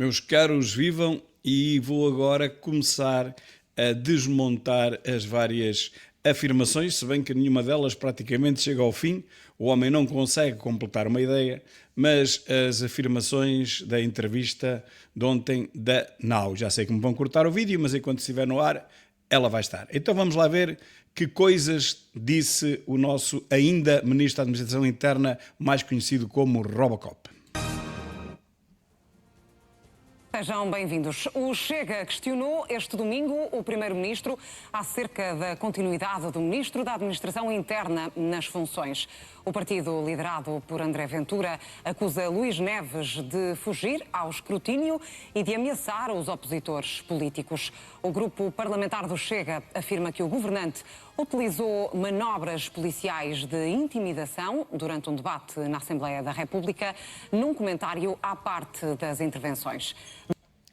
Meus caros, vivam, e vou agora começar a desmontar as várias afirmações, se bem que nenhuma delas praticamente chega ao fim, o homem não consegue completar uma ideia, mas as afirmações da entrevista de ontem da Now. Já sei que me vão cortar o vídeo, mas enquanto estiver no ar, ela vai estar. Então vamos lá ver que coisas disse o nosso ainda Ministro da Administração Interna, mais conhecido como Robocop. Sejam bem-vindos. O Chega questionou este domingo o Primeiro-Ministro acerca da continuidade do Ministro da Administração Interna nas funções. O partido, liderado por André Ventura, acusa Luís Neves de fugir ao escrutínio e de ameaçar os opositores políticos. O grupo parlamentar do Chega afirma que o governante utilizou manobras policiais de intimidação durante um debate na Assembleia da República, num comentário à parte das intervenções.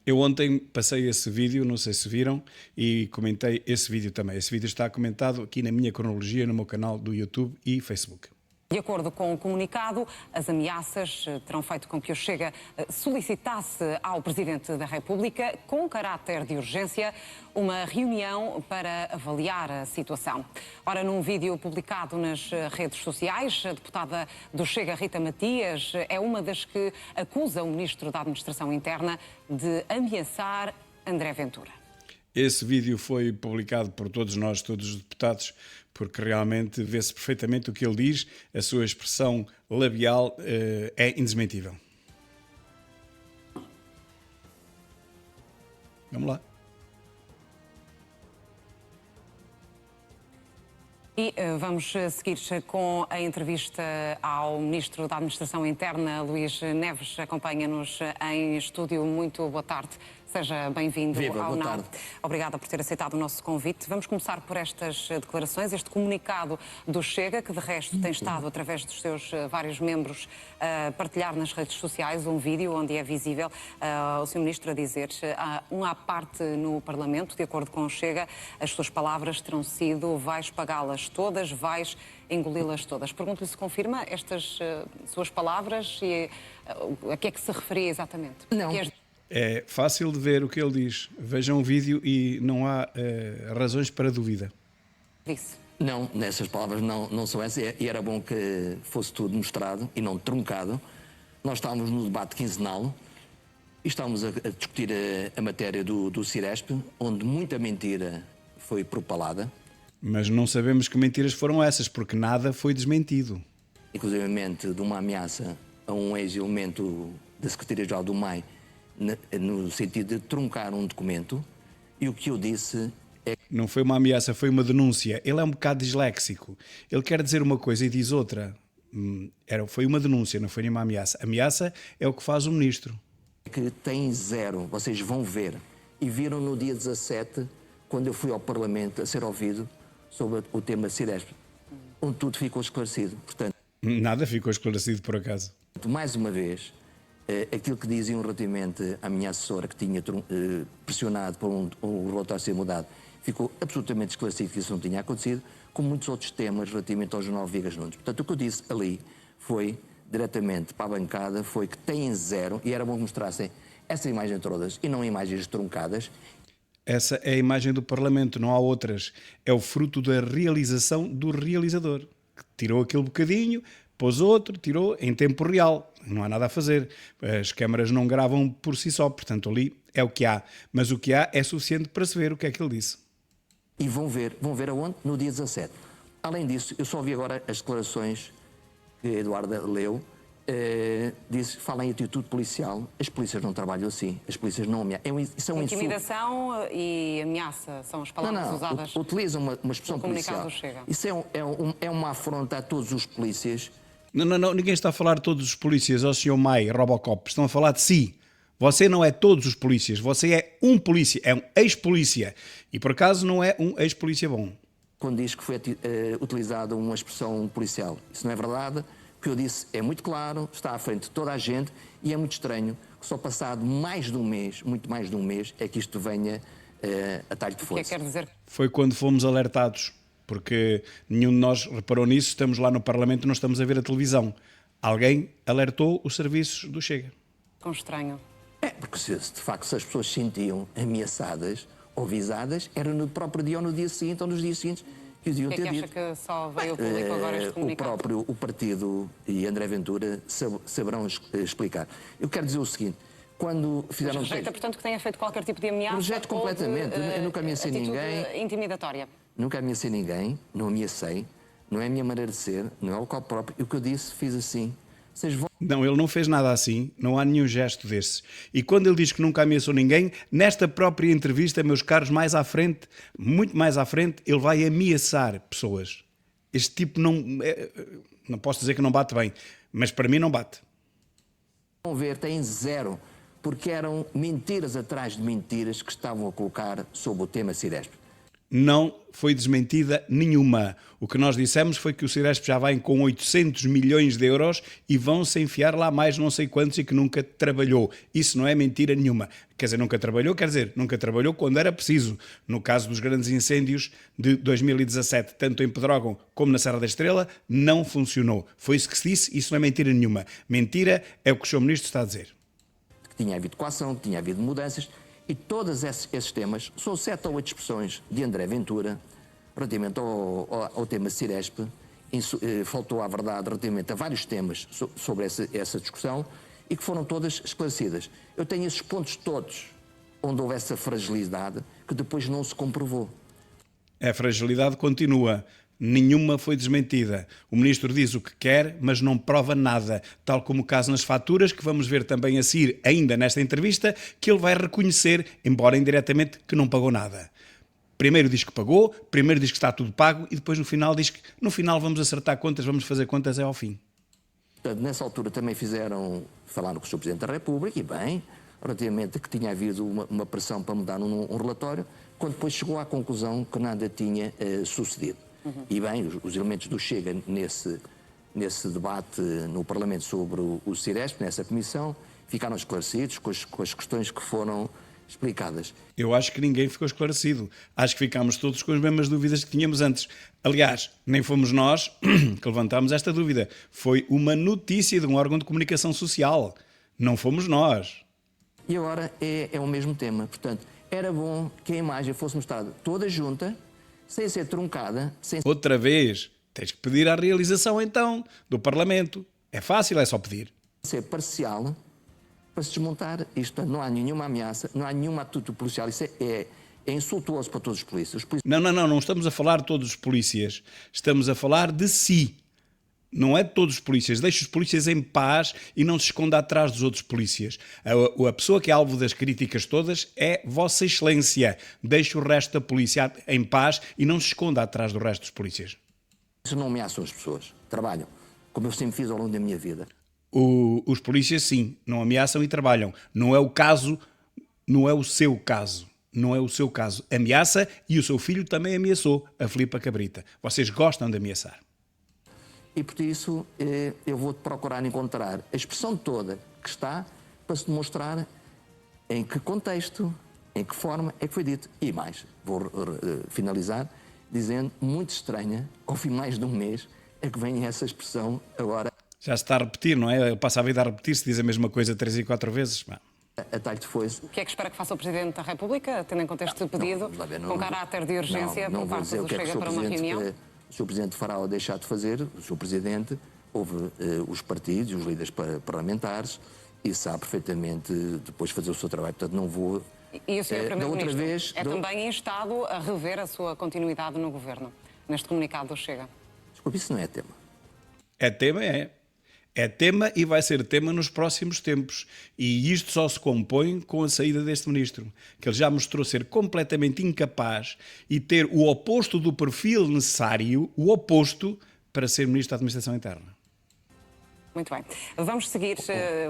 Eu ontem passei esse vídeo, não sei se viram, e comentei esse vídeo também. Esse vídeo está comentado aqui na minha cronologia, no meu canal do YouTube e Facebook. De acordo com o comunicado, as ameaças terão feito com que o Chega solicitasse ao Presidente da República, com caráter de urgência, uma reunião para avaliar a situação. Ora, num vídeo publicado nas redes sociais, a deputada do Chega, Rita Matias, é uma das que acusa o Ministro da Administração Interna de ameaçar André Ventura. Esse vídeo foi publicado por todos nós, todos os deputados, porque realmente vê-se perfeitamente o que ele diz, a sua expressão labial é indesmentível. Vamos lá. E vamos seguir com a entrevista ao Ministro da Administração Interna, Luís Neves. Acompanha-nos em estúdio. Muito boa tarde. Seja bem-vindo ao Now. Obrigada por ter aceitado o nosso convite. Vamos começar por estas declarações, este comunicado do Chega, que de resto tem estado, através dos seus vários membros, a partilhar nas redes sociais um vídeo onde é visível o Sr. Ministro a dizer um à parte no Parlamento, de acordo com o Chega, as suas palavras terão sido: vais pagá-las todas, vais engoli-las todas. Pergunto-lhe se confirma estas suas palavras e a que é que se referia exatamente. Não. É fácil de ver o que ele diz. Vejam o vídeo e não há razões para dúvida. Disse. Não, nessas palavras não são essas, e era bom que fosse tudo mostrado e não truncado. Nós estávamos no debate quinzenal e estávamos a discutir a matéria do Ciresp, onde muita mentira foi propalada. Mas não sabemos que mentiras foram essas, porque nada foi desmentido. Inclusivamente de uma ameaça a um ex-elemento da Secretaria-Geral do MAI, no sentido de truncar um documento, e o que eu disse é que... Não foi uma ameaça, foi uma denúncia. Ele é um bocado disléxico. Ele quer dizer uma coisa e diz outra. Foi uma denúncia, não foi nenhuma ameaça. Ameaça é o que faz o Ministro. Que tem zero, vocês vão ver. E viram no dia 17, quando eu fui ao Parlamento a ser ouvido sobre o tema Ciresp, onde tudo ficou esclarecido. Portanto, nada ficou esclarecido por acaso. Mais uma vez, aquilo que diziam relativamente à minha assessora, que tinha pressionado por um relatório ser mudado, ficou absolutamente esclarecido que isso não tinha acontecido, como muitos outros temas relativamente ao jornal Vigas Nunes. Portanto, o que eu disse ali foi, diretamente para a bancada, foi que têm zero, e era bom que mostrassem essa imagem todas e não imagens truncadas. Essa é a imagem do Parlamento, não há outras. É o fruto da realização do realizador, que tirou aquele bocadinho, pôs outro, tirou em tempo real. Não há nada a fazer. As câmaras não gravam por si só, portanto ali é o que há. Mas o que há é suficiente para se ver o que é que ele disse. E vão ver aonde? No dia 17. Além disso, eu só vi agora as declarações que a Eduarda leu. Disse, fala em atitude policial. As polícias não trabalham assim. As polícias não ameaçam. Isso é um intimidação e ameaça são as palavras usadas. Utilizam uma expressão policial. Isso é uma afronta a todos os polícias. Não, ninguém está a falar de todos os polícias, ó Sr. Mai, Robocop. Estão a falar de si. Você não é todos os polícias, você é um polícia, é um ex-polícia. E por acaso não é um ex-polícia bom. Quando diz que foi utilizada uma expressão policial, isso não é verdade. O que eu disse é muito claro, está à frente de toda a gente, e é muito estranho que só passado mais de um mês, muito mais de um mês, é que isto venha a talho de força. O que é que quer dizer? Foi quando fomos alertados, porque nenhum de nós reparou nisso, estamos lá no Parlamento, não estamos a ver a televisão. Alguém alertou os serviços do Chega. Com estranho. Porque se de facto se as pessoas se sentiam ameaçadas ou visadas, era no próprio dia ou no dia seguinte ou nos dias seguintes que os iam O que é ter que dito. acha que só veio ao público agora este comunicado? O partido e André Ventura saberão explicar. Eu quero dizer o seguinte, quando fizeram... Mas rejeita, portanto, que tenha feito qualquer tipo de ameaça? Rejeito completamente. Eu nunca ameacei ninguém. Intimidatória? Nunca ameacei ninguém, não ameacei, não é a minha maneira de ser, não é o local próprio. E o que eu disse, fiz assim. Vocês vão... Não, ele não fez nada assim, não há nenhum gesto desse. E quando ele diz que nunca ameaçou ninguém, nesta própria entrevista, meus caros, mais à frente, muito mais à frente, ele vai ameaçar pessoas. Este tipo não posso dizer que não bate bem, mas para mim não bate. Vão ver, têm zero, porque eram mentiras atrás de mentiras que estavam a colocar sobre o tema Ciresp. Não foi desmentida nenhuma. O que nós dissemos foi que o Ciresp já vai com 800 milhões de euros e vão-se enfiar lá mais não sei quantos e que nunca trabalhou. Isso não é mentira nenhuma. Quer dizer, nunca trabalhou, nunca trabalhou quando era preciso. No caso dos grandes incêndios de 2017, tanto em Pedrógão como na Serra da Estrela, não funcionou. Foi isso que se disse, isso não é mentira nenhuma. Mentira é o que o Sr. Ministro está a dizer. Que tinha havido coação, que tinha havido mudanças. E todos esses temas, são 7 ou 8 expressões de André Ventura, relativamente ao tema Ciresp, faltou à verdade relativamente a vários temas sobre essa discussão e que foram todas esclarecidas. Eu tenho esses pontos todos onde houve essa fragilidade que depois não se comprovou. A fragilidade continua. Nenhuma foi desmentida. O Ministro diz o que quer, mas não prova nada. Tal como o caso nas faturas, que vamos ver também a seguir, ainda nesta entrevista, que ele vai reconhecer, embora indiretamente, que não pagou nada. Primeiro diz que pagou, primeiro diz que está tudo pago e depois no final diz que no final vamos acertar contas, vamos fazer contas ao fim. Portanto, nessa altura também falaram com o Sr. Presidente da República, e bem, relativamente a que tinha havido uma pressão para mudar um relatório, quando depois chegou à conclusão que nada tinha sucedido. E bem, os elementos do Chega nesse debate no Parlamento sobre o Ciresp, nessa comissão, ficaram esclarecidos com as questões que foram explicadas. Eu acho que ninguém ficou esclarecido. Acho que ficámos todos com as mesmas dúvidas que tínhamos antes. Aliás, nem fomos nós que levantámos esta dúvida. Foi uma notícia de um órgão de comunicação social. Não fomos nós. E agora é o mesmo tema. Portanto, era bom que a imagem fosse mostrada toda junta, sem ser truncada, Outra vez, tens que pedir à realização então, do Parlamento. É fácil, é só pedir. ser parcial, para se desmontar isto. Não há nenhuma ameaça, não há nenhuma atitude policial. Isso é insultuoso para todos os polícias. Não estamos a falar de todos os polícias. Estamos a falar de si. Não é de todos os polícias. Deixe os polícias em paz e não se esconda atrás dos outros polícias. A pessoa que é alvo das críticas todas é Vossa Excelência. Deixe o resto da polícia em paz e não se esconda atrás do resto dos polícias. Isso não ameaçam as pessoas. Trabalham, como eu sempre fiz ao longo da minha vida. Os polícias, sim, não ameaçam e trabalham. Não é o caso, não é o seu caso. Não é o seu caso. Ameaça e o seu filho também ameaçou a Filipa Cabrita. Vocês gostam de ameaçar. E por isso eu vou procurar encontrar a expressão toda que está para se demonstrar em que contexto, em que forma é que foi dito. E mais, vou finalizar dizendo, muito estranha, ao fim de mais de um mês, é que vem essa expressão agora. Já se está a repetir, não é? Passa a vida a repetir-se, diz a mesma coisa 3 e 4 vezes. A talho de foice. O que é que espera que faça o Presidente da República, tendo em conta este pedido, com caráter de urgência por parte do Chega para uma reunião? O Sr. Presidente fará ou deixar de fazer. O Sr. Presidente ouve os partidos, os líderes parlamentares e sabe perfeitamente depois fazer o seu trabalho. Portanto, não vou... E o Sr. Primeiro-Ministro também instado a rever a sua continuidade no Governo, neste comunicado do Chega? Desculpe, isso não é tema. É tema, é. É tema e vai ser tema nos próximos tempos. E isto só se compõe com a saída deste ministro, que ele já mostrou ser completamente incapaz e ter o oposto do perfil necessário, o oposto, para ser ministro da Administração Interna. Muito bem. Vamos seguir,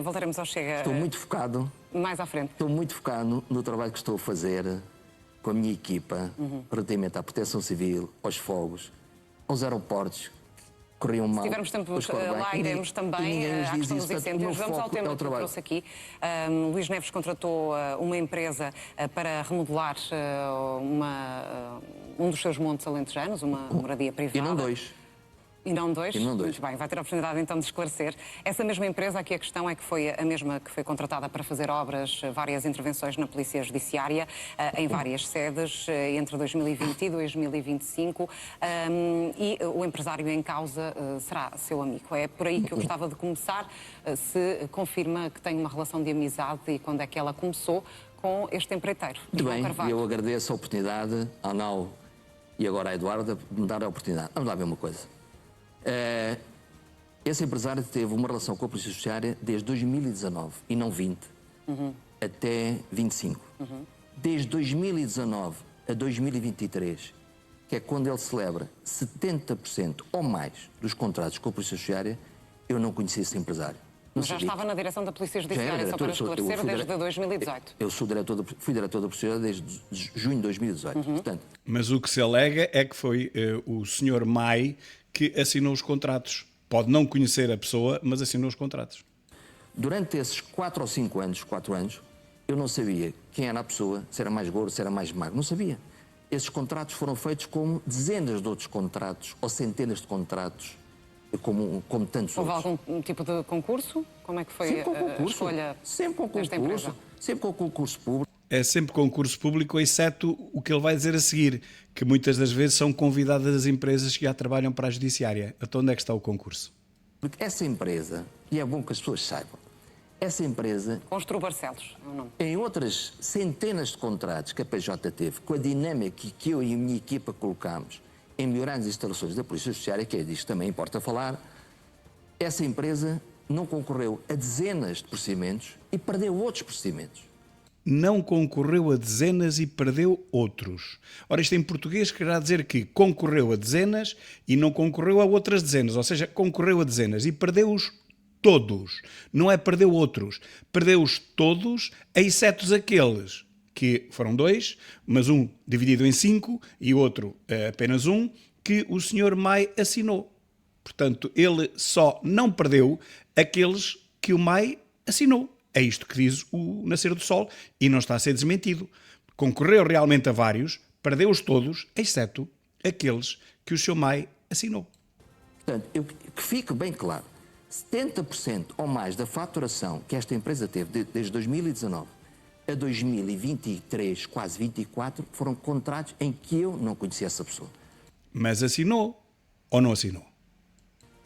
voltaremos ao Chega. Estou muito focado. Mais à frente. Estou muito focado no trabalho que estou a fazer com a minha equipa, relativamente à proteção civil, aos fogos, aos aeroportos. Corriam mal. Se tivermos tempo, lá iremos também à questão dos incêndios. Vamos ao tema que trouxe aqui. Luís Neves contratou uma empresa para remodelar um dos seus montes alentejanos, uma moradia privada. E não dois. E não dois? E não dois. Muito bem, vai ter a oportunidade então de esclarecer. Essa mesma empresa, aqui a questão é que foi a mesma que foi contratada para fazer obras, várias intervenções na Polícia Judiciária, em várias sedes, entre 2020 e 2025, e o empresário em causa será seu amigo. É por aí que eu gostava de começar, se confirma que tem uma relação de amizade e quando é que ela começou com este empreiteiro, Muito João bem, Carvalho. eu agradeço a oportunidade à Nau e agora à Eduarda de me dar a oportunidade. Vamos lá ver uma coisa. Esse empresário teve uma relação com a Polícia Judiciária desde 2019 e não 20, até 25. Desde 2019 a 2023, que é quando ele celebra 70% ou mais dos contratos com a Polícia Judiciária, eu não conhecia esse empresário. Não Mas já sabia. estava na direção da Polícia Já era Judiciária, só diretor, para esclarecer, fui desde 2018. Eu fui diretor da Polícia Judiciária desde junho de 2018. Portanto, Mas o que se alega é que foi o senhor Mai que assinou os contratos. Pode não conhecer a pessoa, mas assinou os contratos. durante esses 4 ou 5 anos, 4 anos, eu não sabia quem era a pessoa, se era mais gordo, se era mais magro. Não sabia. Esses contratos foram feitos como dezenas de outros contratos, ou centenas de contratos, como tantos Houve outros. algum tipo de concurso? Como é que foi Sempre com a concurso. escolha Sempre com desta concurso. empresa? Sempre com concurso público. É sempre concurso público, exceto o que ele vai dizer a seguir, que muitas das vezes são convidadas as empresas que já trabalham para a Judiciária. Então onde é que está o concurso? Porque essa empresa, e é bom que as pessoas saibam, essa empresa, Constru Barcelos, é o nome. em outras centenas de contratos que a PJ teve, com a dinâmica que eu e a minha equipa colocámos em melhorar as instalações da Polícia Judiciária, que é disto que também importa falar, essa empresa não concorreu a dezenas de procedimentos e perdeu outros procedimentos. Não concorreu a dezenas e perdeu outros. Ora, isto em português quererá dizer que concorreu a dezenas e não concorreu a outras dezenas. Ou seja, concorreu a dezenas e perdeu-os todos. Não é perdeu outros. Perdeu-os todos, exceto aqueles que foram 2, mas um dividido em 5 e o outro apenas 1, que o Sr. Mai assinou. Portanto, ele só não perdeu aqueles que o Mai assinou. É isto que diz o Nascer do Sol e não está a ser desmentido. Concorreu realmente a vários, perdeu-os todos, exceto aqueles que o Sr. Mai assinou. Portanto, que fique bem claro, 70% ou mais da faturação que esta empresa teve desde 2019 a 2023, quase 24, foram contratos em que eu não conhecia essa pessoa. Mas assinou ou não assinou?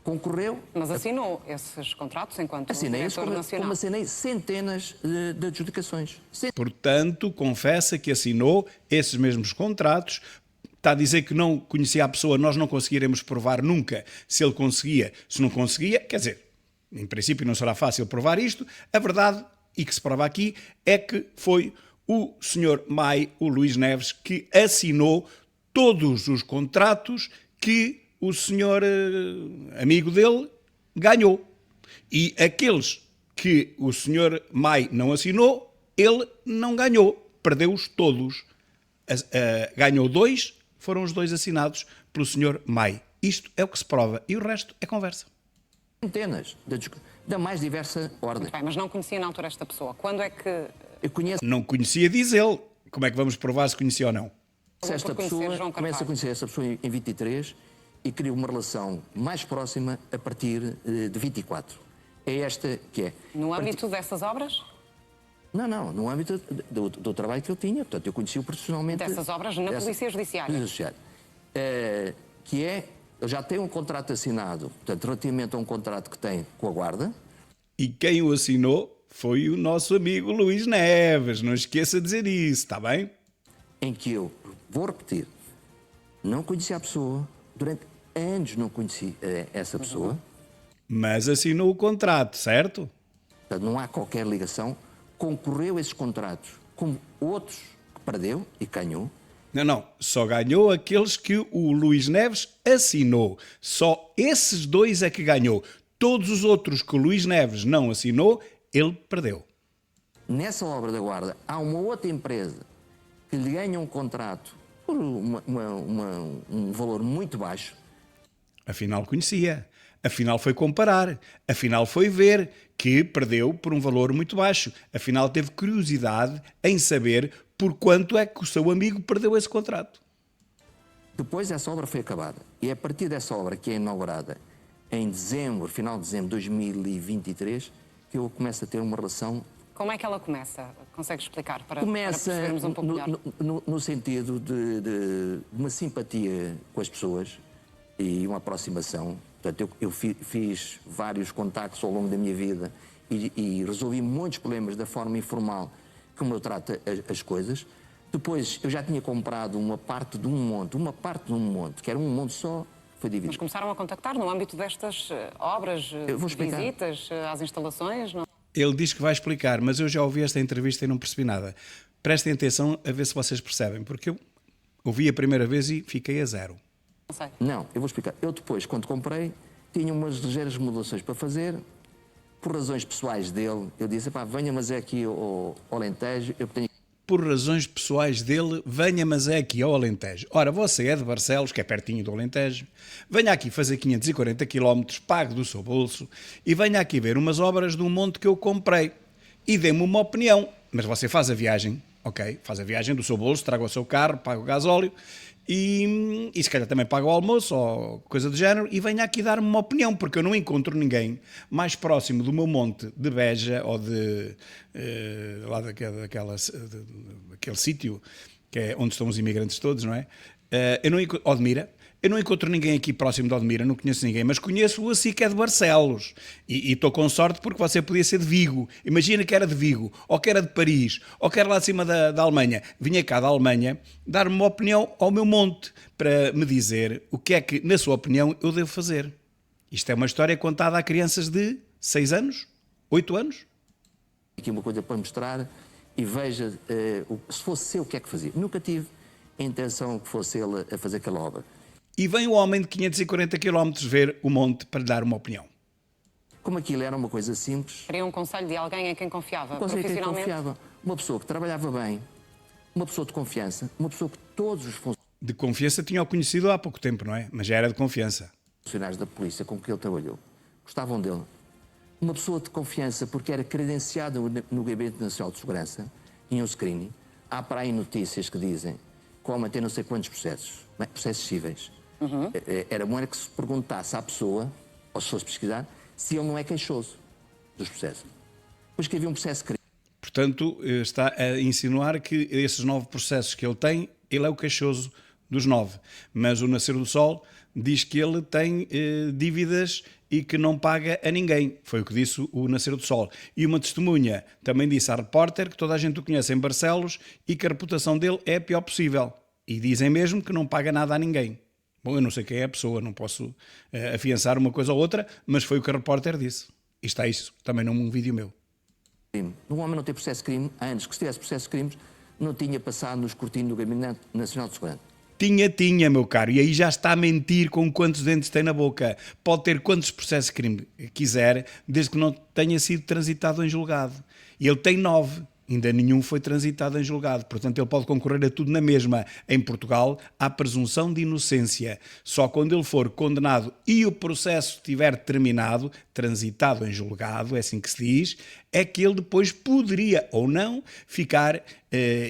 Concorreu, Mas assinou esses contratos enquanto assinei-os diretor como nacional. assinei centenas de adjudicações. Portanto, confessa que assinou esses mesmos contratos. Está a dizer que não conhecia a pessoa, nós não conseguiremos provar nunca se ele conseguia, se não conseguia. Quer dizer, em princípio não será fácil provar isto. A verdade, e que se prova aqui, é que foi o Sr. Mai, o Luís Neves, que assinou todos os contratos que o senhor amigo dele ganhou. E aqueles que o senhor Mai não assinou, ele não ganhou. Perdeu-os todos. Ganhou 2, foram os 2 assinados pelo senhor Mai. Isto é o que se prova. E o resto é conversa. Centenas da mais diversa ordem. Muito bem, mas não conhecia na altura esta pessoa. Quando é que Eu conheço Não conhecia, diz ele. Como é que vamos provar se conhecia ou não? esta por conhecer pessoa, João começo a Carvalho? conhecer essa pessoa em 23 e crio uma relação mais próxima a partir de 24. É esta que é. no âmbito dessas obras? Não, no âmbito do trabalho que eu tinha. Portanto, eu conheci-o profissionalmente. Dessas obras na Polícia Judiciária. Polícia Judiciária. Que é, eu já tenho um contrato assinado, portanto, relativamente a um contrato que tem com a Guarda. E quem o assinou foi o nosso amigo Luís Neves. Não esqueça de dizer isso, está bem? Em que eu, vou repetir, não conheci a pessoa, durante anos não conheci essa pessoa, Mas assinou o contrato, certo? portanto, não há qualquer ligação, concorreu a esses contratos como outros que perdeu e ganhou. Não. Só ganhou aqueles que o Luís Neves assinou. Só esses 2 é que ganhou. Todos os outros que o Luís Neves não assinou, ele perdeu. Nessa obra da Guarda, há uma outra empresa que lhe ganha um contrato por um valor muito baixo. Afinal conhecia. Afinal foi comparar. Afinal foi ver que perdeu por um valor muito baixo. Afinal teve curiosidade em saber por quanto é que o seu amigo perdeu esse contrato. Depois essa obra foi acabada. E é a partir dessa obra, que é inaugurada em dezembro, final de dezembro de 2023, que eu começo a ter uma relação. Como é que ela começa? Consegue explicar para Começa percebermos um pouco melhor? no sentido de uma simpatia com as pessoas e uma aproximação. Portanto, eu fiz vários contactos ao longo da minha vida e resolvi muitos problemas da forma informal como eu trato as coisas. Depois, eu já tinha comprado uma parte de um monte, que era um monte só, foi dividido. Mas começaram a contactar no âmbito destas obras, Eu vou explicar. visitas às instalações? Não? Ele diz que vai explicar, mas eu já ouvi esta entrevista e não percebi nada. Prestem atenção a ver se vocês percebem, porque eu ouvi a primeira vez e fiquei a zero. Não sei. Não, eu vou explicar. Eu depois, quando comprei, tinha umas ligeiras remodelações para fazer. Por razões pessoais dele, eu disse, pá, venha, mas é aqui ao Alentejo, eu tenho... Por razões pessoais dele, venha, mas é aqui ao Alentejo. Ora, você é de Barcelos, que é pertinho do Alentejo, venha aqui fazer 540 km, pague do seu bolso, e venha aqui ver umas obras de um monte que eu comprei. E dê-me uma opinião. Mas você faz a viagem, ok? Faz a viagem do seu bolso, traga o seu carro, paga o gasóleo, e se calhar também paga o almoço ou coisa do género, e venha aqui dar-me uma opinião, porque eu não encontro ninguém mais próximo do meu monte de Beja ou de lá daquele sítio que é onde estão os imigrantes todos, não é? Odmira. Eu não encontro ninguém aqui próximo de Odmira, não conheço ninguém, mas conheço-o assim que é de Barcelos. E estou com sorte porque você podia ser de Vigo. Imagina que era de Vigo, ou que era de Paris, ou que era lá de cima da Alemanha. Vinha cá da Alemanha dar-me uma opinião ao meu monte, para me dizer o que é que, na sua opinião, eu devo fazer. Isto é uma história contada a crianças de 6 anos, 8 anos. Aqui uma coisa para mostrar e veja, se fosse eu, o que é que fazia. Nunca tive a intenção que fosse ele a fazer aquela obra. E vem o homem de 540 km ver o monte para lhe dar uma opinião. Como aquilo era uma coisa simples, Queria um conselho de alguém em quem confiava, quem profissionalmente? confiava, uma pessoa que trabalhava bem, uma pessoa de confiança, uma pessoa que todos os De confiança tinha-o conhecido há pouco tempo, não é? Mas já era de confiança. funcionários da polícia com que ele trabalhou gostavam dele. Uma pessoa de confiança porque era credenciado no Gabinete Nacional de Segurança, em um screening. Há para aí notícias que dizem que o homem tem não sei quantos processos, processos cíveis. Era bom que se perguntasse à pessoa, ou se fosse pesquisar, se ele não é queixoso dos processos. Pois que havia um processo de crime. Portanto, está a insinuar que esses 9 processos que ele tem, ele é o queixoso dos 9. Mas o Nascer do Sol diz que ele tem dívidas e que não paga a ninguém. Foi o que disse o Nascer do Sol. E uma testemunha também disse à repórter que toda a gente o conhece em Barcelos e que a reputação dele é a pior possível. E dizem mesmo que não paga nada a ninguém. Bom, eu não sei quem é a pessoa, não posso afiançar uma coisa ou outra, mas foi o que a repórter disse. E está isso também num vídeo meu. Um homem não tem processo de crime, antes que se tivesse processo de crimes, não tinha passado no escrutínio do Gabinete Nacional de Segurança. Tinha, meu caro, e aí já está a mentir com quantos dentes tem na boca. Pode ter quantos processos de crime quiser, desde que não tenha sido transitado em julgado. E ele tem 9. Ainda nenhum foi transitado em julgado. Portanto, ele pode concorrer a tudo na mesma. Em Portugal, há presunção de inocência. Só quando ele for condenado e o processo estiver terminado, transitado em julgado, é assim que se diz, é que ele depois poderia ou não ficar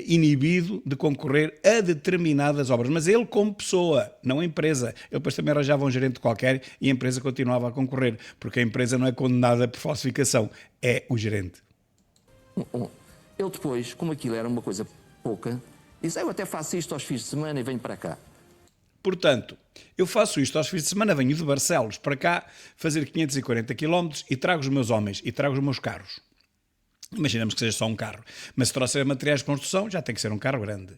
inibido de concorrer a determinadas obras. Mas ele como pessoa, não a empresa. Ele depois também arranjava um gerente qualquer e a empresa continuava a concorrer. Porque a empresa não é condenada por falsificação. É o gerente. Ele depois, como aquilo era uma coisa pouca, disse, eu até faço isto aos fins de semana e venho para cá. Portanto, eu faço isto aos fins de semana, venho de Barcelos para cá fazer 540 km e trago os meus homens e trago os meus carros. Imaginamos que seja só um carro. Mas se trouxer materiais de construção, já tem que ser um carro grande.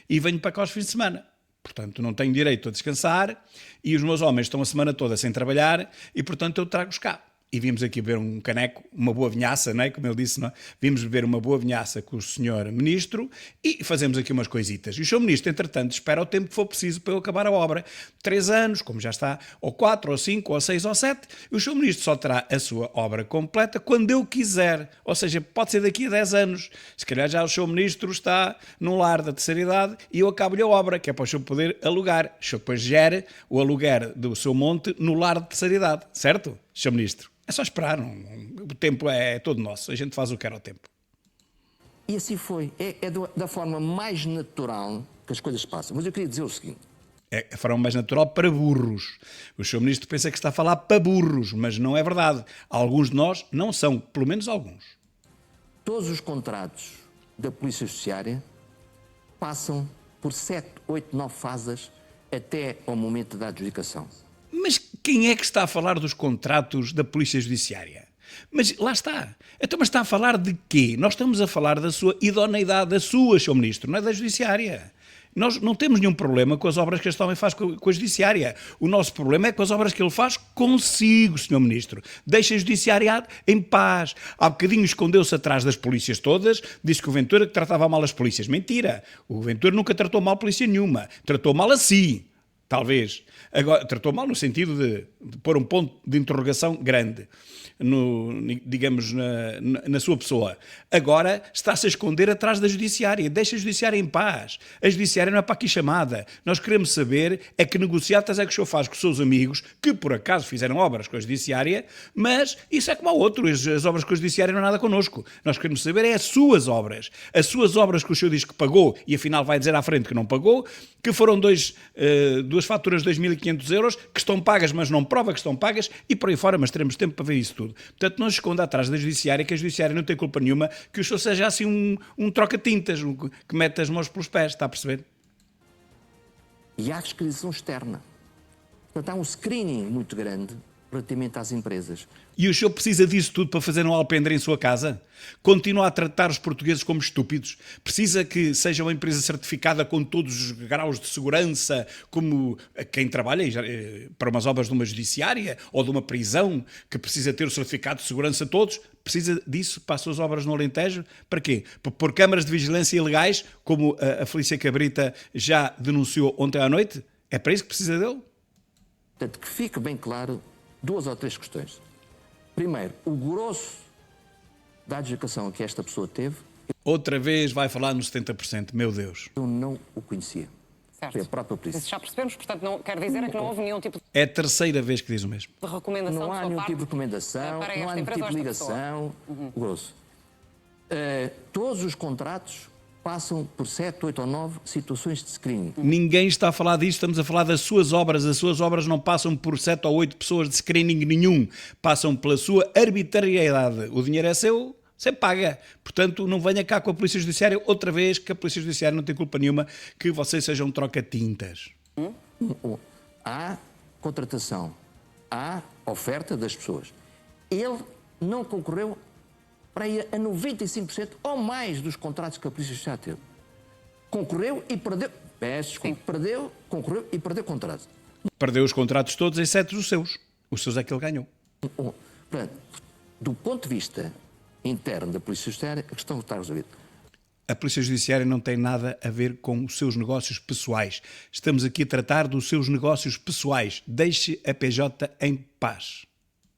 E venho para cá aos fins de semana. Portanto, não tenho direito a descansar e os meus homens estão a semana toda sem trabalhar e, portanto, eu trago-os cá. E vimos aqui beber um caneco, uma boa vinhaça, não é? Como ele disse, não é? Vimos beber uma boa vinhaça com o senhor ministro e fazemos aqui umas coisitas. E o senhor ministro, entretanto, espera o tempo que for preciso para eu acabar a obra. 3 anos, como já está, ou 4, ou 5, ou 6, ou 7. E o senhor ministro só terá a sua obra completa quando eu quiser. Ou seja, pode ser daqui a 10 anos. Se calhar já o senhor ministro está num lar da terceira idade e eu acabo-lhe a obra, que é para o senhor poder alugar. O senhor depois gere o aluguer do seu monte no lar de terceira idade. Certo, senhor ministro? É só esperar, o tempo é todo nosso, a gente faz o que quer ao tempo. E assim foi, da forma mais natural que as coisas passam. Mas eu queria dizer o seguinte. É a forma mais natural para burros. O Sr. Ministro pensa que está a falar para burros, mas não é verdade. Alguns de nós não são, pelo menos alguns. Todos os contratos da Polícia Judiciária passam por 7, 8, 9 fases até ao momento da adjudicação. Mas quem é que está a falar dos contratos da Polícia Judiciária? Mas lá está. Então, mas está a falar de quê? Nós estamos a falar da sua idoneidade, da sua, Sr. Ministro, não é da Judiciária. Nós não temos nenhum problema com as obras que este homem faz com a Judiciária. O nosso problema é com as obras que ele faz consigo, Sr. Ministro. Deixa a Judiciária em paz. Há bocadinho escondeu-se atrás das polícias todas, disse que o Ventura que tratava mal as polícias. Mentira. O Ventura nunca tratou mal polícia nenhuma. Tratou mal a si, talvez. Agora, tratou mal no sentido de pôr um ponto de interrogação grande, digamos, na sua pessoa. Agora está-se a esconder atrás da Judiciária. Deixa a Judiciária em paz. A Judiciária não é para aqui chamada. Nós queremos saber é que negociatas é que o senhor faz com os seus amigos, que por acaso fizeram obras com a Judiciária, mas isso é como ao outro. As obras com a Judiciária não é nada connosco. Nós queremos saber é as suas obras. As suas obras que o senhor diz que pagou e afinal vai dizer à frente que não pagou, que foram duas faturas de 2.500 euros, que estão pagas, mas não prova que estão pagas, e por aí fora, mas teremos tempo para ver isso tudo. Portanto, não se esconda atrás da Judiciária, que a Judiciária não tem culpa nenhuma que o senhor seja assim um troca-tintas, que mete as mãos pelos pés, está a perceber? E há fiscalização externa. Portanto, há um screening muito grande relativamente às empresas. E o senhor precisa disso tudo para fazer um alpendre em sua casa? Continua a tratar os portugueses como estúpidos? Precisa que seja uma empresa certificada com todos os graus de segurança, como quem trabalha para umas obras de uma judiciária ou de uma prisão, que precisa ter o certificado de segurança todos? Precisa disso para as suas obras no Alentejo? Para quê? Para pôr câmaras de vigilância ilegais, como a Felícia Cabrita já denunciou ontem à noite? É para isso que precisa dele? Portanto, que fique bem claro 2 ou 3 questões. Primeiro, o grosso da adjudicação que esta pessoa teve, Outra vez vai falar no 70%, meu Deus. eu não o conhecia. Certo. Foi a própria polícia. Isso já percebemos, portanto, não quer dizer é que não houve nenhum tipo É a terceira vez que diz o mesmo. de recomendação Não da há sua nenhum parte tipo de recomendação, para não esta há nenhum empresa tipo de ou esta pessoa. ligação. Grosso. Todos os contratos passam por 7, 8 ou 9 situações de screening. Ninguém está a falar disto, estamos a falar das suas obras. As suas obras não passam por 7 ou 8 pessoas de screening nenhum. Passam pela sua arbitrariedade. O dinheiro é seu, você paga. Portanto, não venha cá com a Polícia Judiciária outra vez, que a Polícia Judiciária não tem culpa nenhuma que vocês sejam um troca-tintas. Há contratação, há oferta das pessoas. Ele não concorreu para ir a 95% ou mais dos contratos que a Polícia Judiciária teve. Concorreu e perdeu. Peço desculpa. Perdeu, concorreu e perdeu contratos. Perdeu os contratos todos, exceto os seus. Os seus é que ele ganhou. Portanto, do ponto de vista interno da Polícia Judiciária, a questão está resolvida. A Polícia Judiciária não tem nada a ver com os seus negócios pessoais. Estamos aqui a tratar dos seus negócios pessoais. Deixe a PJ em paz.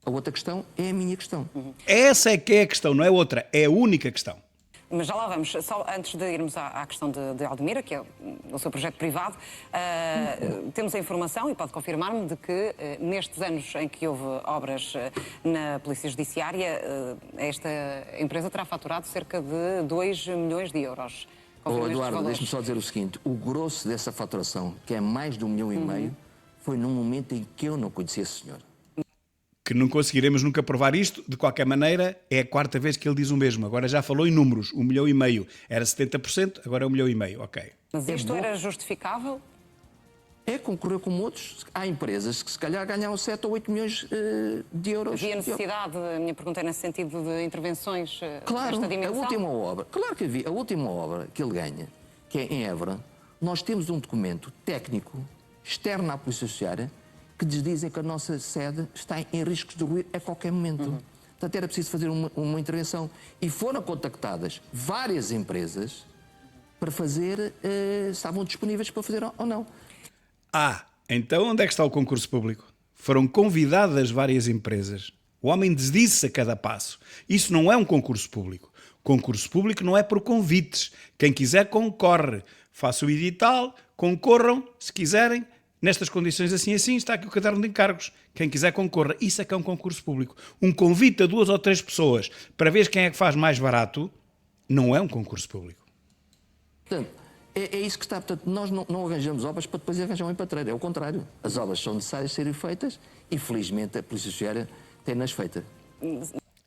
A outra questão é a minha questão. Essa é que é a questão, não é outra. É a única questão. Mas já lá vamos. Só antes de irmos à questão de Aldemira, que é o seu projeto privado, temos a informação, e pode confirmar-me, de que nestes anos em que houve obras na Polícia Judiciária, esta empresa terá faturado cerca de 2 milhões de euros. Eduardo, deixe-me só dizer o seguinte. O grosso dessa faturação, que é mais de 1,5 milhão, foi num momento em que eu não conhecia esse senhor. Que não conseguiremos nunca provar isto, de qualquer maneira, é a 4ª vez que ele diz o mesmo. Agora já falou em números, 1,5 milhão. Era 70%, agora é 1,5 milhão, ok. Mas isto era justificável? Concorreu como outros. Há empresas que se calhar ganham 7 ou 8 milhões de euros. Havia necessidade, a minha pergunta é nesse sentido, de intervenções Claro, desta dimensão? a última obra, claro que havia, a última obra que ele ganha, que é em Évora, nós temos um documento técnico externo à Polícia Judiciária que nos dizem que a nossa sede está em risco de ruir a qualquer momento. Portanto, era preciso fazer uma intervenção. E foram contactadas várias empresas para fazer, estavam disponíveis para fazer ou não. Então onde é que está o concurso público? Foram convidadas várias empresas. O homem desdisse a cada passo. Isso não é um concurso público. Concurso público não é por convites. Quem quiser concorre. Faça o edital, concorram, se quiserem. Nestas condições assim, está aqui o caderno de encargos. Quem quiser concorra. Isso é que é um concurso público. Um convite a 2 ou 3 pessoas para ver quem é que faz mais barato não é um concurso público. Portanto, É isso que está. Portanto, nós não arranjamos obras para depois arranjar um empatreiro. É o contrário. As obras são necessárias serem feitas e, felizmente, a Polícia Judiciária tem-nas feitas.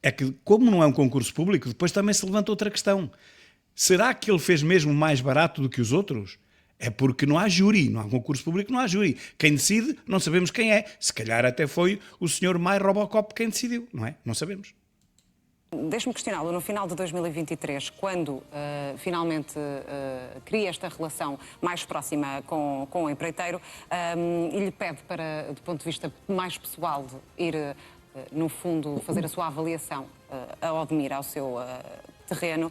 É que, como não é um concurso público, depois também se levanta outra questão. Será que ele fez mesmo mais barato do que os outros? É porque não há júri, não há concurso público, não há júri. Quem decide, não sabemos quem é. Se calhar até foi o senhor Mai Robocop quem decidiu, não é? Não sabemos. Deixe-me questioná-lo, no final de 2023, quando finalmente cria esta relação mais próxima com o empreiteiro e lhe pede para, do ponto de vista mais pessoal, ir, no fundo, fazer a sua avaliação a Odmir, ao seu terreno,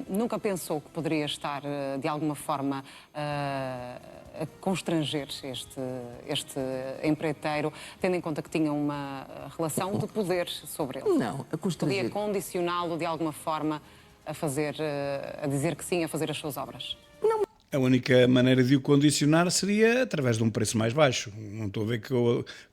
nunca pensou que poderia estar, de alguma forma, a constranger este empreiteiro, tendo em conta que tinha uma relação de poder sobre ele? Não, a constranger... Podia condicioná-lo, de alguma forma, a dizer que sim, a fazer as suas obras? A única maneira de o condicionar seria através de um preço mais baixo. Não estou a ver que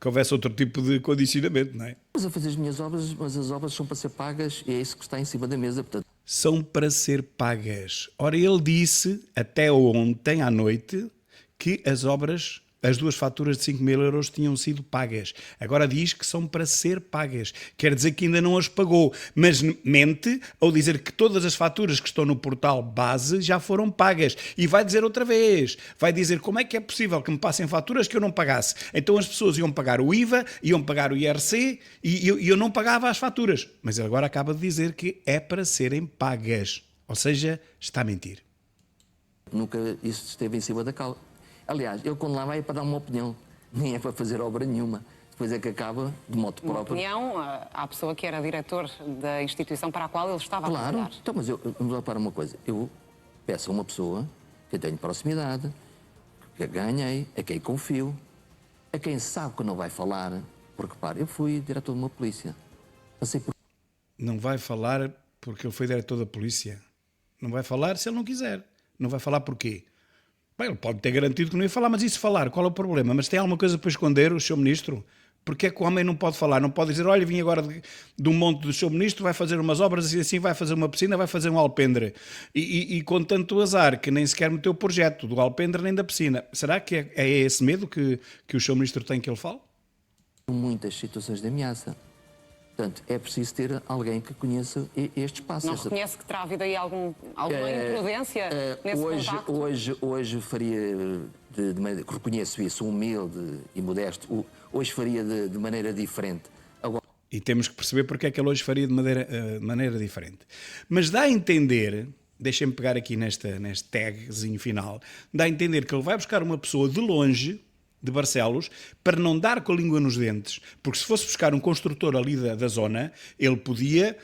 houvesse outro tipo de condicionamento, não é? Mas a fazer as minhas obras, mas as obras são para ser pagas e é isso que está em cima da mesa. Portanto... São para ser pagas. Ora, ele disse, até ontem à noite, que as obras, as duas faturas de 5.000 euros tinham sido pagas. Agora diz que são para ser pagas. Quer dizer que ainda não as pagou. Mas mente ao dizer que todas as faturas que estão no portal base já foram pagas. E vai dizer outra vez. Vai dizer como é que é possível que me passem faturas que eu não pagasse. Então as pessoas iam pagar o IVA, iam pagar o IRC e eu não pagava as faturas. Mas ele agora acaba de dizer que é para serem pagas. Ou seja, está a mentir. Nunca isso esteve em cima da causa. Aliás, ele quando lá vai é para dar uma opinião, nem é para fazer obra nenhuma. Depois é que acaba de moto próprio. Uma opinião à pessoa que era diretor da instituição para a qual ele estava a trabalhar. Então, mas vamos lá para uma coisa. Eu peço a uma pessoa que eu tenho proximidade, que eu ganhei, a quem confio, a quem sabe que não vai falar, porque, repare, eu fui diretor de uma polícia. Passei por... Não vai falar porque ele foi diretor da polícia. Não vai falar se ele não quiser. Não vai falar porquê? Bem, ele pode ter garantido que não ia falar, mas e se falar? Qual é o problema? Mas tem alguma coisa para esconder, o Sr. Ministro? Porque é que o homem não pode falar? Não pode dizer, olha, vim agora de um monte do Sr. Ministro, vai fazer umas obras e assim vai fazer uma piscina, vai fazer um alpendre. E com tanto azar que nem sequer meteu o projeto do alpendre nem da piscina. Será que é esse medo que o Sr. Ministro tem que ele fale? Muitas situações de ameaça. Portanto, é preciso ter alguém que conheça este espaço. Não reconhece que terá havido aí alguma imprudência nesse contacto? Hoje faria, reconheço isso, humilde e modesto, hoje faria de maneira diferente. Agora... E temos que perceber porque é que ele hoje faria de maneira diferente. Mas dá a entender, deixem-me pegar aqui neste tagzinho final, dá a entender que ele vai buscar uma pessoa de longe, de Barcelos, para não dar com a língua nos dentes, porque se fosse buscar um construtor ali da zona, ele podia,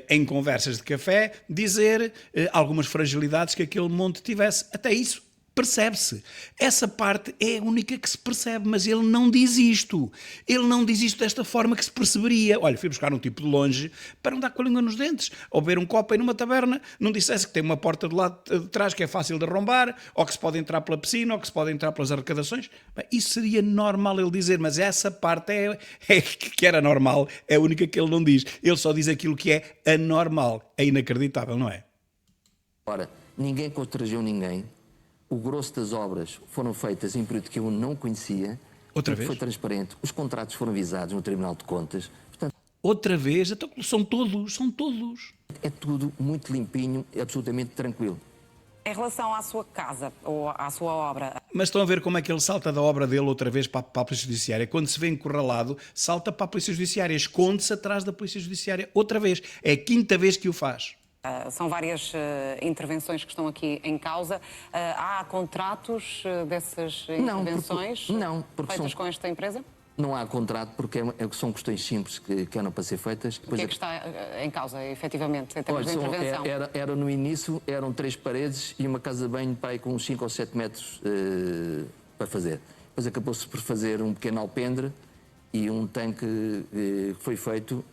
em conversas de café, dizer algumas fragilidades que aquele monte tivesse. Até isso percebe-se. Essa parte é a única que se percebe, mas ele não diz isto. Ele não diz isto desta forma que se perceberia. Olha, fui buscar um tipo de longe para não dar com a língua nos dentes, ou beber um copo aí numa taberna, não dissesse que tem uma porta do lado de trás que é fácil de arrombar, ou que se pode entrar pela piscina, ou que se pode entrar pelas arrecadações. Bem, isso seria normal ele dizer, mas essa parte que era normal, é a única que ele não diz. Ele só diz aquilo que é anormal. É inacreditável, não é? Ora, ninguém constrangeu ninguém. O grosso das obras foram feitas em período que eu não conhecia. Outra vez? Foi transparente. Os contratos foram visados no Tribunal de Contas. Portanto, outra vez? Então, são todos. É tudo muito limpinho, absolutamente tranquilo. Em relação à sua casa ou à sua obra... Mas estão a ver como é que ele salta da obra dele outra vez para a Polícia Judiciária. Quando se vê encurralado, salta para a Polícia Judiciária, esconde-se atrás da Polícia Judiciária outra vez. É a quinta vez que o faz. São várias intervenções que estão aqui em causa. Há contratos dessas intervenções porque feitas com esta empresa? Não há contrato porque são questões simples que eram para ser feitas. O que é que está em causa, efetivamente, em termos de intervenção? Era no início, eram 3 paredes e uma casa de banho para aí com uns 5 ou 7 metros para fazer. Depois acabou-se por fazer um pequeno alpendre e um tanque que foi feito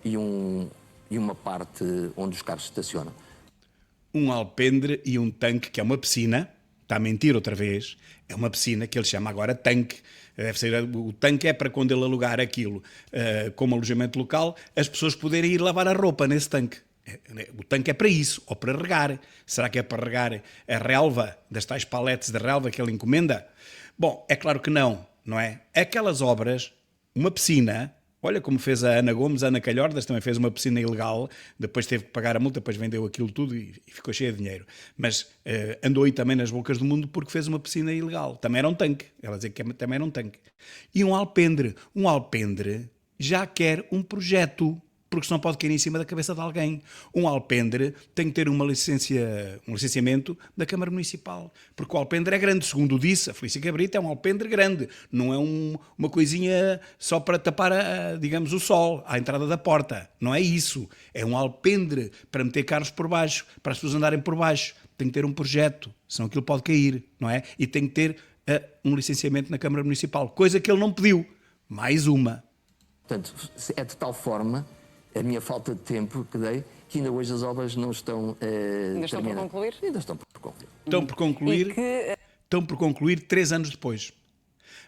e uma parte onde os carros estacionam. Um alpendre e um tanque, que é uma piscina, está a mentir outra vez, é uma piscina que ele chama agora tanque. Deve ser, o tanque é para quando ele alugar aquilo como alojamento local, as pessoas poderem ir lavar a roupa nesse tanque. O tanque é para isso, ou para regar. Será que é para regar a relva, das tais paletes de relva que ele encomenda? Bom, é claro que não, não é? Aquelas obras, uma piscina, olha como fez a Ana Gomes, a Ana Calhordas também fez uma piscina ilegal, depois teve que pagar a multa, depois vendeu aquilo tudo e ficou cheia de dinheiro. Mas andou aí também nas bocas do mundo porque fez uma piscina ilegal. Também era um tanque, ela dizia que também era um tanque. E um alpendre já quer um projeto, porque senão pode cair em cima da cabeça de alguém. Um alpendre tem que ter um licenciamento da Câmara Municipal, porque o alpendre é grande, segundo disse a Felícia Cabrita, é um alpendre grande, não é uma coisinha só para tapar, digamos, o sol à entrada da porta, não é isso, é um alpendre para meter carros por baixo, para as pessoas andarem por baixo, tem que ter um projeto, senão aquilo pode cair, não é? E tem que ter um licenciamento na Câmara Municipal, coisa que ele não pediu, mais uma. Portanto, é de tal forma a minha falta de tempo que dei, que ainda hoje as obras não estão Ainda estão por concluir? Ainda estão por concluir. Estão por concluir 3 anos depois.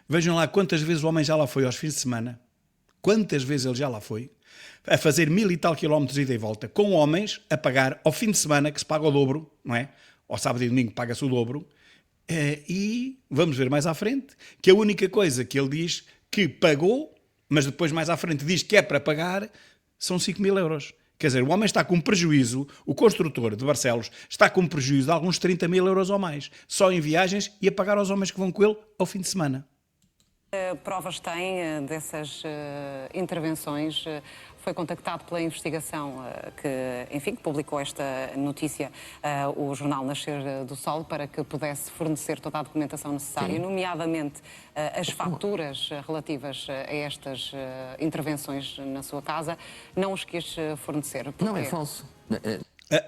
Vejam lá quantas vezes o homem já lá foi aos fins de semana. Quantas vezes ele já lá foi. A fazer 1000 e tal quilómetros ida e volta. Com homens a pagar ao fim de semana, que se paga o dobro, não é? Ao sábado e domingo paga-se o dobro. E vamos ver mais à frente, que a única coisa que ele diz que pagou, mas depois mais à frente diz que é para pagar, são 5.000 euros. Quer dizer, o homem está com prejuízo, o construtor de Barcelos está com prejuízo de alguns 30.000 euros ou mais, só em viagens e a pagar aos homens que vão com ele ao fim de semana. Provas tem dessas intervenções? Foi contactado pela investigação que, enfim, que publicou esta notícia, o jornal Nascer do Sol, para que pudesse fornecer toda a documentação necessária, Sim. Nomeadamente as faturas relativas a estas intervenções na sua casa. Não os quis fornecer. Porquê? Não, é falso.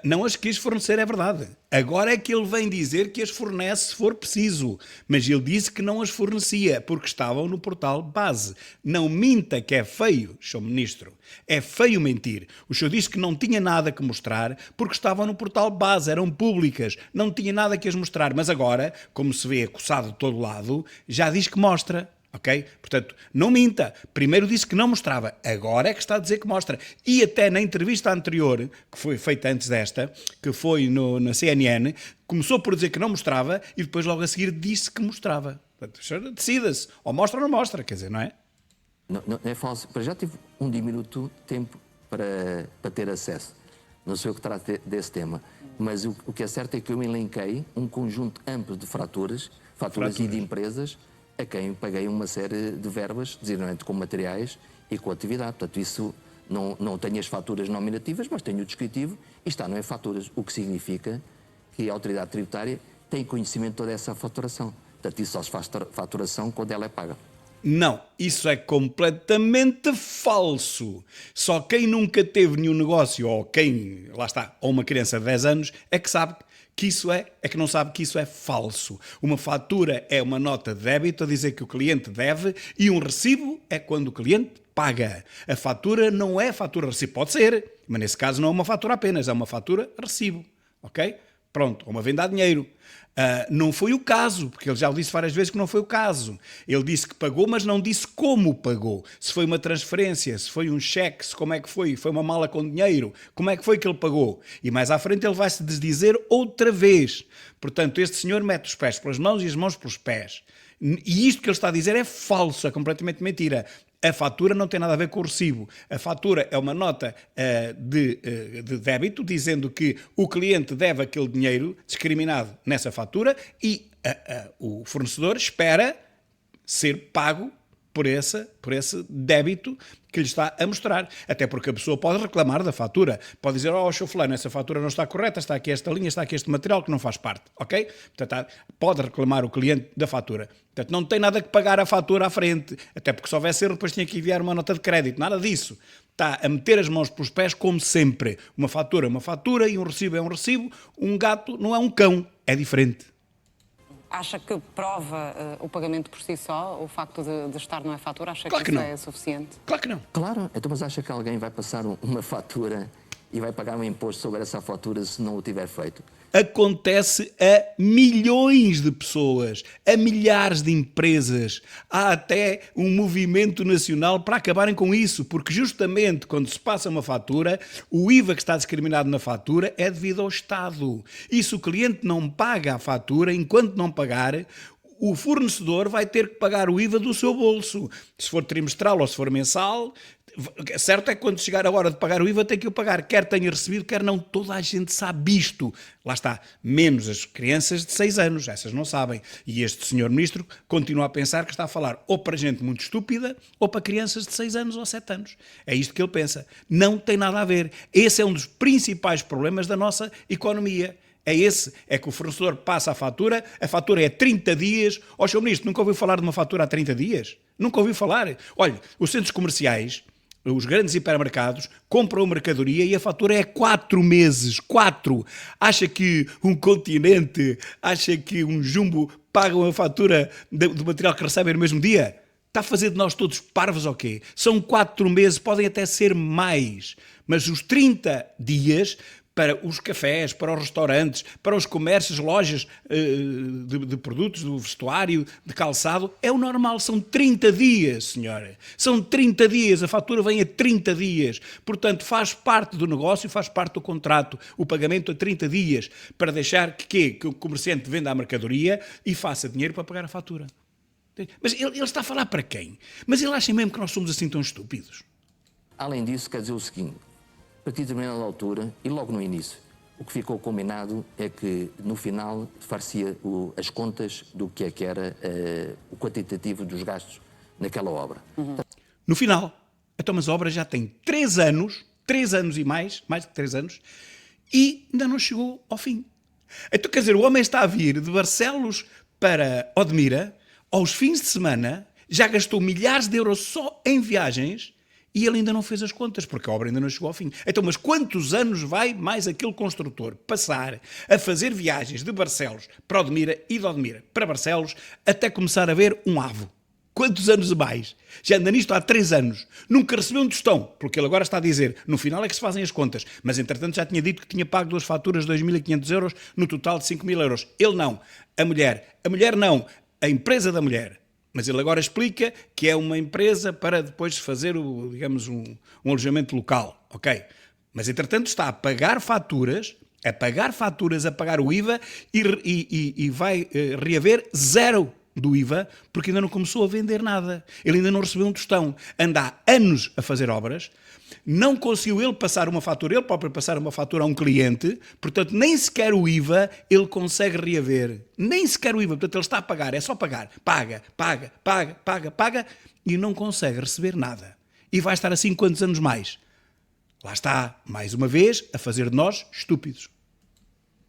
Não as quis fornecer, é verdade. Agora é que ele vem dizer que as fornece se for preciso. Mas ele disse que não as fornecia, porque estavam no portal base. Não minta que é feio, Sr. Ministro. É feio mentir. O senhor disse que não tinha nada que mostrar, porque estavam no portal base, eram públicas. Não tinha nada que as mostrar. Mas agora, como se vê acossado de todo lado, já diz que mostra. Ok? Portanto, não minta. Primeiro disse que não mostrava, agora é que está a dizer que mostra. E até na entrevista anterior, que foi feita antes desta, que foi na CNN, começou por dizer que não mostrava e depois logo a seguir disse que mostrava. Portanto, decida-se. Ou mostra ou não mostra, quer dizer, não é? Não é falso. Para já tive um diminuto tempo para ter acesso. Não sei o que trata desse tema. Mas o que é certo é que eu elenquei um conjunto amplo de faturas e de empresas a quem paguei uma série de verbas, designadamente com materiais e com atividade. Portanto, isso não tenho as faturas nominativas, mas tenho o descritivo e está não é faturas, o que significa que a autoridade tributária tem conhecimento de toda essa faturação. Portanto, isso só se faz faturação quando ela é paga. Não, isso é completamente falso. Só quem nunca teve nenhum negócio, ou quem, lá está, ou uma criança de 10 anos, é que sabe que que não sabe que isso é falso. Uma fatura é uma nota de débito a dizer que o cliente deve e um recibo é quando o cliente paga. A fatura não é fatura-recibo, pode ser, mas nesse caso não é uma fatura apenas, é uma fatura-recibo, ok? Pronto, ou uma venda a dinheiro. Não foi o caso, porque ele já o disse várias vezes que não foi o caso. Ele disse que pagou, mas não disse como pagou. Se foi uma transferência, se foi um cheque, se como é que foi uma mala com dinheiro, como é que foi que ele pagou. E mais à frente ele vai-se desdizer outra vez. Portanto, este senhor mete os pés pelas mãos e as mãos pelos pés. E isto que ele está a dizer é falso, é completamente mentira. A fatura não tem nada a ver com o recibo. A fatura é uma nota de débito, dizendo que o cliente deve aquele dinheiro discriminado nessa fatura e o fornecedor espera ser pago por esse débito que lhe está a mostrar. Até porque a pessoa pode reclamar da fatura. Pode dizer, Sr. Fulano, essa fatura não está correta, está aqui esta linha, está aqui este material que não faz parte. Ok? Portanto, pode reclamar o cliente da fatura. Portanto, não tem nada que pagar a fatura à frente. Até porque se houvesse erro, depois tinha que enviar uma nota de crédito. Nada disso. Está a meter as mãos pelos pés, como sempre. Uma fatura é uma fatura e um recibo é um recibo. Um gato não é um cão. É diferente. Acha que prova o pagamento por si só, o facto de estar não é fatura? Acha Claro que que isso não. é suficiente? Claro que não. Claro, então mas acha que alguém vai passar uma fatura e vai pagar um imposto sobre essa fatura se não o tiver feito. Acontece a milhões de pessoas, a milhares de empresas. Há até um movimento nacional para acabarem com isso, porque justamente quando se passa uma fatura, o IVA que está discriminado na fatura é devido ao Estado. E se o cliente não paga a fatura, enquanto não pagar, o fornecedor vai ter que pagar o IVA do seu bolso. Se for trimestral ou se for mensal, certo é que quando chegar a hora de pagar o IVA tem que o pagar, quer tenha recebido, quer não. Toda a gente sabe isto. Lá está, menos as crianças de 6 anos, essas não sabem. E este senhor ministro continua a pensar que está a falar ou para gente muito estúpida ou para crianças de 6 anos ou 7 anos. É isto que ele pensa. Não tem nada a ver. Esse é um dos principais problemas da nossa economia. É que o fornecedor passa a fatura é 30 dias. Ó, Sr. Ministro, nunca ouviu falar de uma fatura há 30 dias? Nunca ouviu falar? Olha, os centros comerciais, os grandes hipermercados, compram mercadoria e a fatura é 4 meses. 4! Acha que um Continente, acha que um Jumbo pagam a fatura do material que recebem no mesmo dia? Está a fazer de nós todos parvos ou quê? São 4 meses, podem até ser mais. Mas os 30 dias... para os cafés, para os restaurantes, para os comércios, lojas de produtos, do vestuário, de calçado, é o normal, são 30 dias, senhora. São 30 dias, a fatura vem a 30 dias. Portanto, faz parte do negócio, faz parte do contrato, o pagamento a 30 dias, para deixar que o comerciante venda a mercadoria e faça dinheiro para pagar a fatura. Mas ele está a falar para quem? Mas ele acha mesmo que nós somos assim tão estúpidos? Além disso, quer dizer o seguinte, a partir de determinada altura, e logo no início, o que ficou combinado é que, no final, far-se-ia as contas do que era o quantitativo dos gastos naquela obra. No final. Então, mas a obra já tem 3 anos e mais de 3 anos, e ainda não chegou ao fim. Então, quer dizer, o homem está a vir de Barcelos para Odmira, aos fins de semana, já gastou milhares de euros só em viagens, e ele ainda não fez as contas, porque a obra ainda não chegou ao fim. Então, mas quantos anos vai mais aquele construtor passar a fazer viagens de Barcelos para Odmira e de Odmira para Barcelos até começar a ver um avo? Quantos anos mais? Já anda nisto há 3 anos. Nunca recebeu um tostão, porque ele agora está a dizer, no final é que se fazem as contas, mas entretanto já tinha dito que tinha pago 2 faturas de 2.500 euros no total de 5.000 euros. Ele não. A mulher não. A empresa da mulher. Mas ele agora explica que é uma empresa para depois fazer, digamos, um alojamento local. Ok. Mas, entretanto, está a pagar faturas, a pagar o IVA e vai reaver 0 do IVA, porque ainda não começou a vender nada. Ele ainda não recebeu um tostão. Anda há anos a fazer obras, não conseguiu ele próprio passar uma fatura a um cliente, portanto, nem sequer o IVA ele consegue reaver. Nem sequer o IVA. Portanto, ele está a pagar, é só pagar. Paga, e não consegue receber nada. E vai estar assim quantos anos mais? Lá está, mais uma vez, a fazer de nós estúpidos.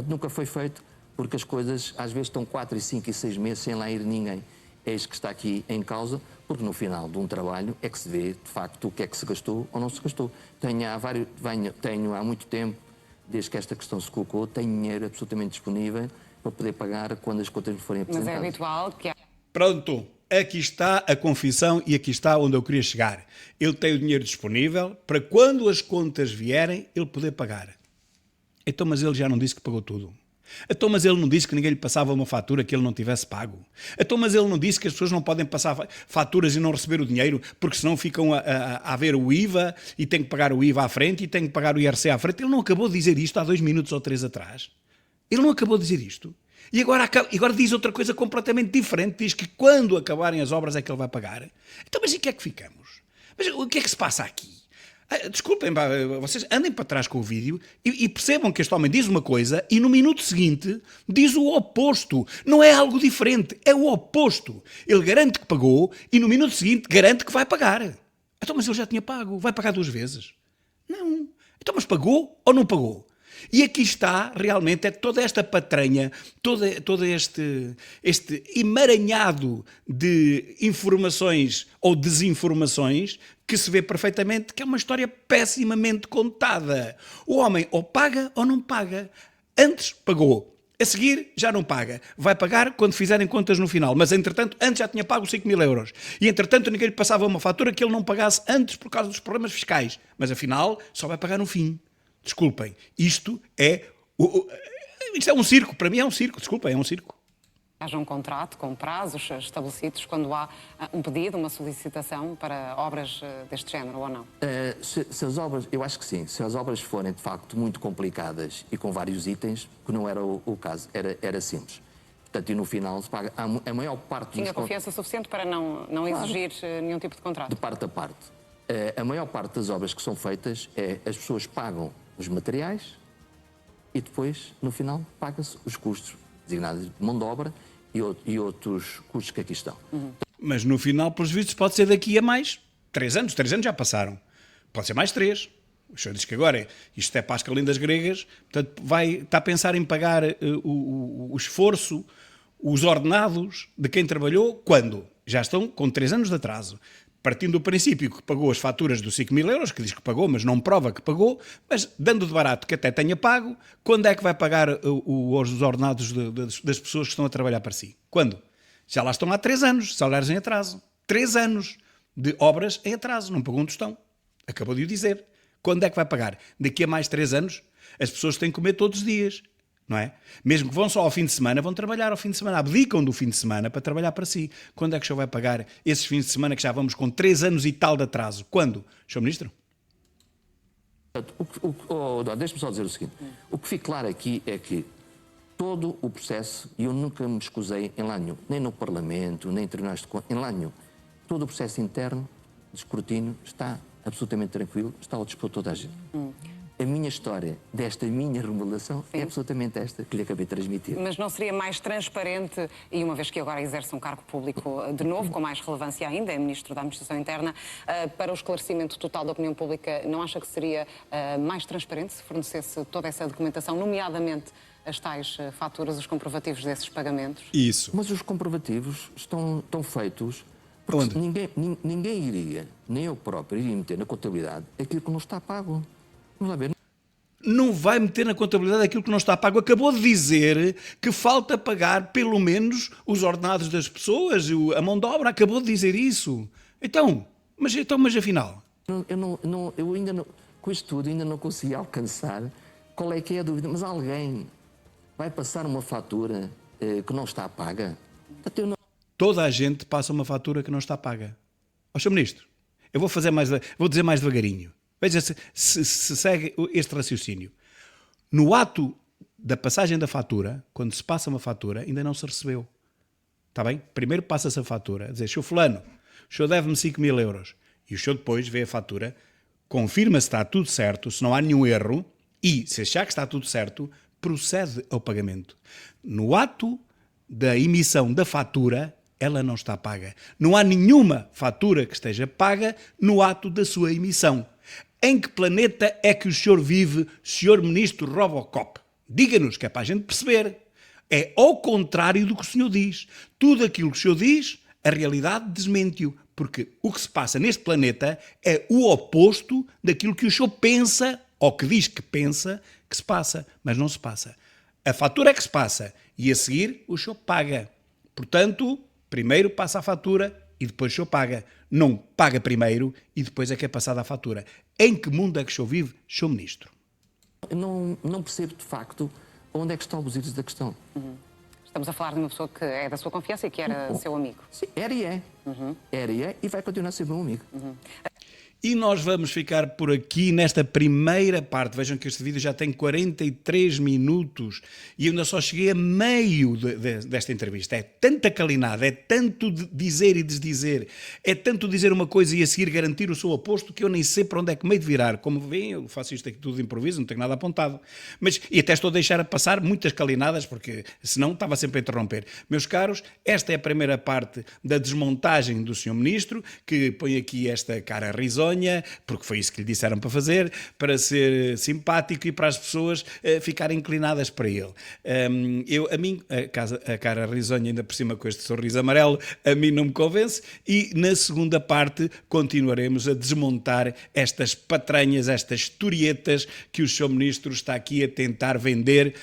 Nunca foi feito, porque as coisas às vezes estão 4, 5 e 6 meses sem lá ir ninguém. É isto que está aqui em causa, porque no final de um trabalho é que se vê, de facto, o que é que se gastou ou não se gastou. Tenho há muito tempo, desde que esta questão se colocou, tenho dinheiro absolutamente disponível para poder pagar quando as contas me forem apresentadas. Mas é habitual que... Pronto, aqui está a confissão e aqui está onde eu queria chegar. Ele tem o dinheiro disponível para quando as contas vierem, ele poder pagar. Então, mas ele já não disse que pagou tudo. Então, mas ele não disse que ninguém lhe passava uma fatura que ele não tivesse pago. Então, mas ele não disse que as pessoas não podem passar faturas e não receber o dinheiro, porque senão ficam a ver o IVA e têm que pagar o IVA à frente e têm que pagar o IRC à frente. Ele não acabou de dizer isto há 2 minutos ou 3 atrás? Ele não acabou de dizer isto? E agora diz outra coisa completamente diferente. Diz que quando acabarem as obras é que ele vai pagar. Então, mas em que é que ficamos? Mas o que é que se passa aqui? Desculpem, vocês andem para trás com o vídeo e percebam que este homem diz uma coisa e no minuto seguinte diz o oposto. Não é algo diferente, é o oposto. Ele garante que pagou e no minuto seguinte garante que vai pagar. Então, mas ele já tinha pago, vai pagar 2 vezes? Não. Então, mas pagou ou não pagou? E aqui está, realmente, toda esta patranha, todo este emaranhado de informações ou desinformações que se vê perfeitamente que é uma história pessimamente contada. O homem ou paga ou não paga. Antes pagou. A seguir já não paga. Vai pagar quando fizerem contas no final. Mas, entretanto, antes já tinha pago 5.000 euros. E, entretanto, ninguém lhe passava uma fatura que ele não pagasse antes por causa dos problemas fiscais. Mas, afinal, só vai pagar no fim. Desculpem, isto é um circo, para mim é um circo, desculpem, é um circo. Haja um contrato com prazos estabelecidos quando há um pedido, uma solicitação para obras deste género, ou não? Se as obras, eu acho que sim, se as obras forem de facto muito complicadas e com vários itens, que não era o caso, era simples. Portanto, e no final se paga a maior parte dos... Tinha confiança suficiente para não exigir nenhum tipo de contrato? De parte a parte. A maior parte das obras que são feitas as pessoas pagam os materiais e depois, no final, paga-se os custos designados de mão de obra e outros custos que aqui estão. Mas no final, pelos vistos, pode ser daqui a mais 3 anos. 3 anos já passaram. Pode ser mais 3. O senhor diz que agora isto é para as calendas gregas, portanto está a pensar em pagar o esforço, os ordenados de quem trabalhou, quando? Já estão com 3 anos de atraso. Partindo do princípio que pagou as faturas dos 5.000 euros, que diz que pagou, mas não prova que pagou, mas dando de barato que até tenha pago, quando é que vai pagar os ordenados das pessoas que estão a trabalhar para si? Quando? Já lá estão há 3 anos, salários em atraso. 3 anos de obras em atraso, não pagou um tostão. Acabou de o dizer. Quando é que vai pagar? Daqui a mais 3 anos, as pessoas têm que comer todos os dias, não é? Mesmo que vão só ao fim de semana, vão trabalhar ao fim de semana, abdicam do fim de semana para trabalhar para si. Quando é que o senhor vai pagar esses fins de semana que já vamos com 3 anos e tal de atraso? Quando? Senhor Ministro? Deixe-me só dizer o seguinte. O que fica claro aqui é que todo o processo, e eu nunca me escusei em lá nenhum, nem no Parlamento, nem em tribunais de contas, em lá nenhum, todo o processo interno de escrutínio está absolutamente tranquilo, está ao dispor de toda a gente. A minha história desta minha remodelação é absolutamente esta que lhe acabei de transmitir. Mas não seria mais transparente, e uma vez que agora exerce um cargo público de novo, com mais relevância ainda, é Ministro da Administração Interna, para o esclarecimento total da opinião pública, não acha que seria mais transparente se fornecesse toda essa documentação, nomeadamente as tais faturas, os comprovativos desses pagamentos? Isso. Mas os comprovativos estão feitos porque Onde? ninguém iria, nem eu próprio, iria meter na contabilidade aquilo que não está pago. Vamos lá ver. Não vai meter na contabilidade aquilo que não está pago. Acabou de dizer que falta pagar pelo menos os ordenados das pessoas, a mão de obra. Acabou de dizer isso. Mas afinal... Eu ainda não, com isto tudo, ainda não consegui alcançar qual é que é a dúvida. Mas alguém vai passar uma fatura que não está paga? Toda a gente passa uma fatura que não está paga. Ó, Sr. Ministro, eu vou dizer mais devagarinho. Veja se segue este raciocínio. No ato da passagem da fatura, quando se passa uma fatura, ainda não se recebeu. Está bem? Primeiro passa-se a fatura, a dizer, Sr. Fulano, o senhor deve-me 5.000 euros. E o senhor depois vê a fatura, confirma se está tudo certo, se não há nenhum erro, e, se achar que está tudo certo, procede ao pagamento. No ato da emissão da fatura, ela não está paga. Não há nenhuma fatura que esteja paga no ato da sua emissão. Em que planeta é que o senhor vive, senhor Ministro Robocop? Diga-nos, que é para a gente perceber. É ao contrário do que o senhor diz. Tudo aquilo que o senhor diz, a realidade desmente-o. Porque o que se passa neste planeta é o oposto daquilo que o senhor pensa, ou que diz que pensa, que se passa. Mas não se passa. A fatura é que se passa. E a seguir, o senhor paga. Portanto, primeiro passa a fatura e depois o senhor paga. Não paga primeiro e depois é que é passada a fatura. Em que mundo é que o senhor vive, senhor Ministro? Eu não percebo, de facto, onde é que está o buziros da questão. Estamos a falar de uma pessoa que é da sua confiança e que era seu amigo. Sim, era e é. Era e é e vai continuar a ser meu amigo. E nós vamos ficar por aqui nesta primeira parte. Vejam que este vídeo já tem 43 minutos e eu ainda só cheguei a meio desta entrevista. É tanta calinada, é tanto dizer e desdizer, é tanto dizer uma coisa e a seguir garantir o seu oposto que eu nem sei para onde é que meio de virar. Como veem, eu faço isto aqui tudo de improviso, não tenho nada apontado. E até estou a deixar a passar muitas calinadas, porque senão estava sempre a interromper. Meus caros, esta é a primeira parte da desmontagem do Sr. Ministro, que põe aqui esta cara risonha, porque foi isso que lhe disseram para fazer, para ser simpático e para as pessoas ficarem inclinadas para ele. A cara risonha, ainda por cima com este sorriso amarelo, a mim não me convence, e na segunda parte continuaremos a desmontar estas patranhas, estas historietas que o Sr. Ministro está aqui a tentar vender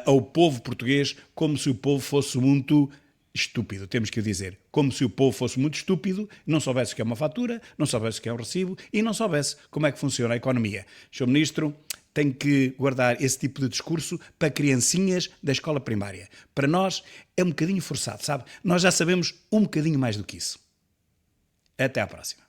ao povo português, como se o povo fosse muito estúpido, temos que o dizer. Como se o povo fosse muito estúpido, não soubesse o que é uma fatura, não soubesse o que é um recibo e não soubesse como é que funciona a economia. Sr. Ministro, tem que guardar esse tipo de discurso para criancinhas da escola primária. Para nós é um bocadinho forçado, sabe? Nós já sabemos um bocadinho mais do que isso. Até à próxima.